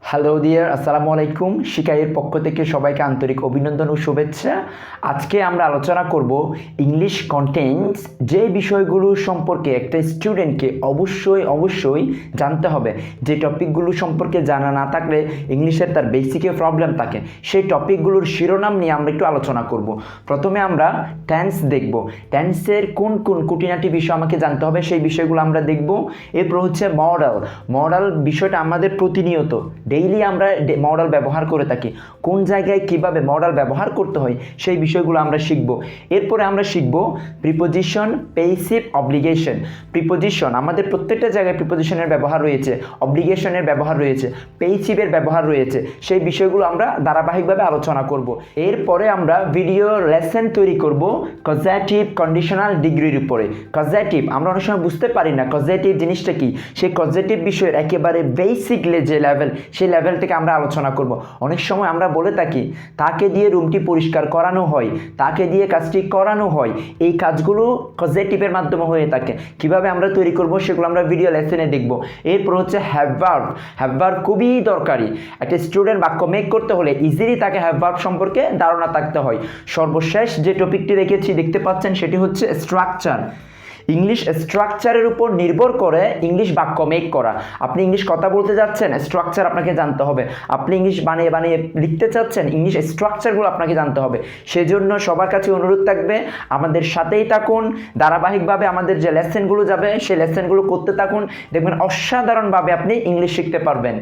Hello dear, আসসালামু আলাইকুম। শিখাইয়ের পক্ষ থেকে সবাইকে আন্তরিক অভিনন্দন ও শুভেচ্ছা। আজকে আমরা আলোচনা করব ইংলিশ কন্টেন্টস, যে বিষয়গুলো সম্পর্কে একটা স্টুডেন্টকে অবশ্যই জানতে হবে। যে টপিকগুলো সম্পর্কে জানা না থাকলে ইংলিশের তার বেসিকে প্রবলেম থাকে, সেই টপিকগুলোর শিরোনাম নিয়ে আমরা একটু আলোচনা করব। প্রথমে আমরা টেন্স দেখব। টেন্সের কোন কোন খুঁটিনাটি বিষয় আমাকে জানতে হবে সেই বিষয়গুলো আমরা দেখব। এরপর হচ্ছে মডাল বিষয়টা আমাদের প্রতিনিয়ত ডেইলি আমরা মডাল ব্যবহার করে থাকি। কোন জায়গায় কিভাবে মডাল ব্যবহার করতে হয় সেই বিষয়গুলো আমরা শিখব। এরপরে আমরা শিখব প্রিপোজিশন, পেসিভ, অব্লিগেশন। প্রিপোজিশন, আমাদের প্রত্যেকটা জায়গায় প্রিপোজিশনের ব্যবহার রয়েছে, অব্লিগেশনের ব্যবহার রয়েছে, পেসিভের ব্যবহার রয়েছে। সেই বিষয়গুলো আমরা ধারাবাহিকভাবে আলোচনা করব। এরপরে আমরা ভিডিও লেসন তৈরি করব কজাটিভ, কন্ডিশনাল, ডিগ্রির উপরে। কজাটিভ আমরা অনেক সময় বুঝতে পারি না কজাটিভ জিনিসটা কি। সেই কজাটিভ বিষয়ের একেবারে বেসিক যে লেভেল, সেই লেভেল থেকে আমরা আলোচনা করব। অনেক সময় আমরা বলে থাকি তাকে দিয়ে রুমটি পরিষ্কার করানো হয়, তাকে দিয়ে কাজটি করানো হয়। এই কাজগুলো কজেটিভের মাধ্যমে হয়ে থাকে। কিভাবে আমরা তৈরি করব সেগুলো আমরা ভিডিও লেসনে দেখব। এরপর হচ্ছে হ্যাভ ভার্ব খুবই দরকারি। একটা স্টুডেন্ট বাক্য মেক করতে হলে ইজিলি তাকে হ্যাভ ভার্ব সম্পর্কে ধারণা থাকতে হয়। সর্বশেষ যে টপিকটি দেখতে পাচ্ছেন সেটি হচ্ছে স্ট্রাকচার। ইংলিশ স্ট্রাকচারের উপর নির্ভর করে ইংলিশ বাক্য মেক করা। আপনি ইংলিশ কথা বলতে যাচ্ছেন, স্ট্রাকচার আপনাকে জানতে হবে। আপনি ইংলিশ বানিয়ে লিখতে চাচ্ছেন, ইংলিশ স্ট্রাকচারগুলো আপনাকে জানতে হবে। সেজন্য সবার কাছে অনুরোধ থাকবে, আমাদের সাথেই থাকুন। ধারাবাহিকভাবে আমাদের যে লেসনগুলো যাবে সেই লেসনগুলো করতে থাকুন। দেখবেন অসাধারণভাবে আপনি ইংলিশ শিখতে পারবেন।